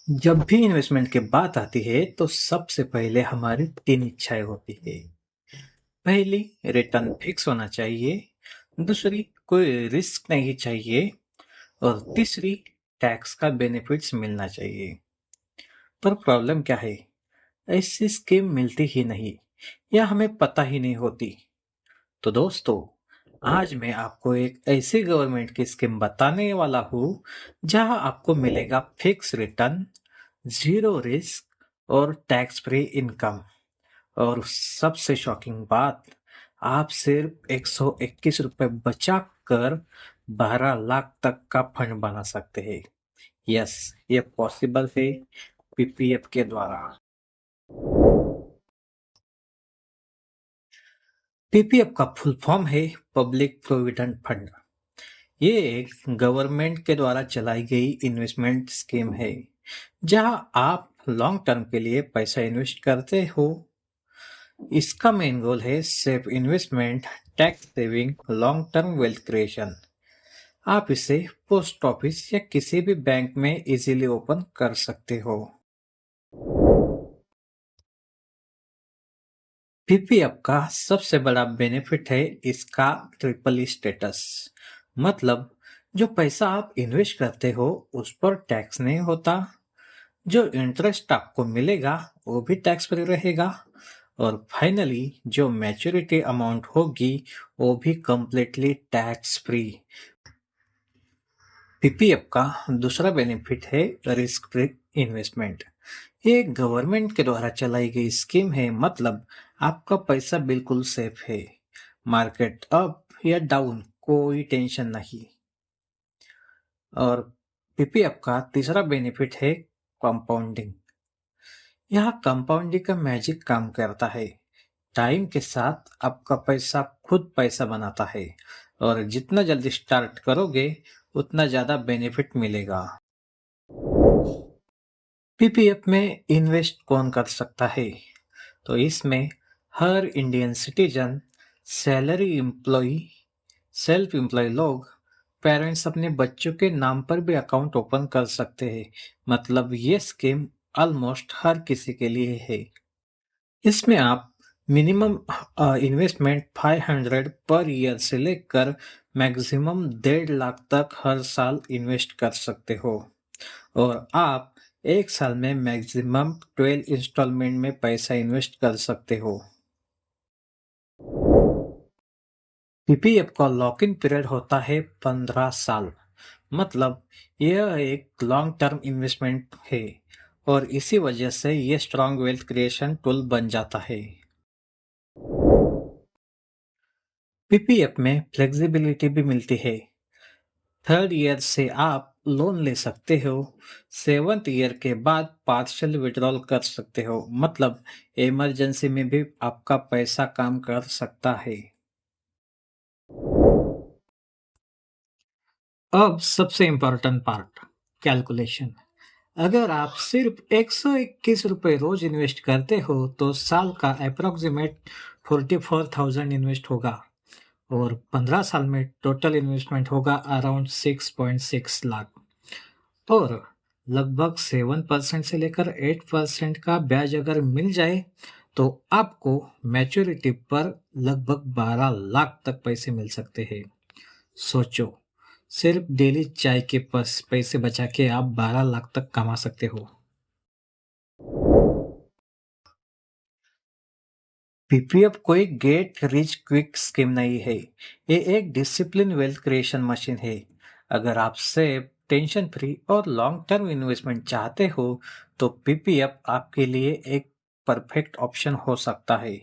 जब भी इन्वेस्टमेंट की बात आती है तो सबसे पहले हमारी 3 इच्छाएं होती है। पहली, रिटर्न फिक्स होना चाहिए। दूसरी, कोई रिस्क नहीं चाहिए। और तीसरी, टैक्स का बेनिफिट्स मिलना चाहिए। पर प्रॉब्लम क्या है? ऐसी स्कीम मिलती ही नहीं या हमें पता ही नहीं होती। तो दोस्तों, आज मैं आपको एक ऐसी गवर्नमेंट की स्कीम बताने वाला हूँ जहाँ आपको मिलेगा फिक्स रिटर्न, जीरो रिस्क और टैक्स फ्री इनकम। और सबसे शॉकिंग बात, आप सिर्फ 121 रुपए बचा कर 12 लाख तक का फंड बना सकते हैं। यस, ये पॉसिबल है पीपीएफ के द्वारा। पीपीएफ का फुल फॉर्म है पब्लिक प्रोविडेंट फंड। ये एक गवर्नमेंट के द्वारा चलाई गई इन्वेस्टमेंट स्कीम है जहां आप लॉन्ग टर्म के लिए पैसा इन्वेस्ट करते हो। इसका मेन गोल है safe investment, tax saving, long term wealth creation. आप इसे पोस्ट ऑफिस या किसी भी बैंक में इजीली ओपन कर सकते हो। पीपीएफ का सबसे बड़ा बेनिफिट है इसका ट्रिपल ई स्टेटस। मतलब, जो पैसा आप इन्वेस्ट करते हो उस पर टैक्स नहीं होता, जो इंटरेस्ट आपको मिलेगा वो भी टैक्स फ्री रहेगा, और फाइनली जो मैच्योरिटी अमाउंट होगी वो भी कंप्लीटली टैक्स फ्री। पीपीएफ का दूसरा बेनिफिट है रिस्क फ्री इन्वेस्टमेंट। ये गवर्नमेंट के द्वारा चलाई गई स्कीम है, मतलब आपका पैसा बिल्कुल सेफ है। मार्केट अप या डाउन कोई टेंशन नहीं। और पीपीएफ का तीसरा बेनिफिट है कंपाउंडिंग। यहाँ कंपाउंडिंग का मैजिक काम करता है। टाइम के साथ आपका पैसा खुद पैसा बनाता है, और जितना जल्दी स्टार्ट करोगे उतना ज्यादा बेनिफिट मिलेगा। पीपीएफ में इन्वेस्ट कौन कर सकता है? तो इसमें हर Indian citizen, salary employ, self employ लोग, पेरेंट्स अपने बच्चों के नाम पर भी अकाउंट ओपन कर सकते हैं। मतलब ये स्कीम ऑलमोस्ट हर किसी के लिए है। इसमें आप मिनिमम इन्वेस्टमेंट 500 पर ईयर से लेकर मैक्सिमम 1.5 लाख तक हर साल इन्वेस्ट कर सकते हो। और आप एक साल में मैक्सिमम 12 इंस्टॉलमेंट में पैसा इन्वेस्ट कर सकते हो। पीपीएफ का लॉक इन पीरियड होता है 15 साल। मतलब यह एक लॉन्ग टर्म इन्वेस्टमेंट है, और इसी वजह से यह स्ट्रॉन्ग वेल्थ क्रिएशन टूल बन जाता है। पीपीएफ में फ्लेक्सिबिलिटी भी मिलती है। थर्ड ईयर से आप लोन ले सकते हो। सेवंथ ईयर के बाद पार्शियल विड्रॉल कर सकते हो। मतलब इमरजेंसी में भी आपका पैसा काम कर सकता है। अब सबसे इम्पोर्टेंट पार्ट, कैलकुलेशन। अगर आप सिर्फ 121 रुपए रोज इन्वेस्ट करते हो तो साल का अप्रोक्सीमेट 44,000 इन्वेस्ट होगा, और 15 साल में टोटल इन्वेस्टमेंट होगा अराउंड 6.6 लाख। और लगभग 7% से लेकर 8% का ब्याज अगर मिल जाए तो आपको मैच्योरिटी पर लगभग 12 लाख तक पैसे मिल सकते हैं। सोचो, सिर्फ डेली चाय के पैसे बचा के आप 12 लाख तक कमा सकते हो। पीपीएफ कोई गेट रिच क्विक स्कीम नहीं है। ये एक डिसिप्लिन वेल्थ क्रिएशन मशीन है। अगर आप सेफ, टेंशन फ्री और लॉन्ग टर्म इन्वेस्टमेंट चाहते हो तो पीपीएफ आपके लिए एक परफेक्ट ऑप्शन हो सकता है।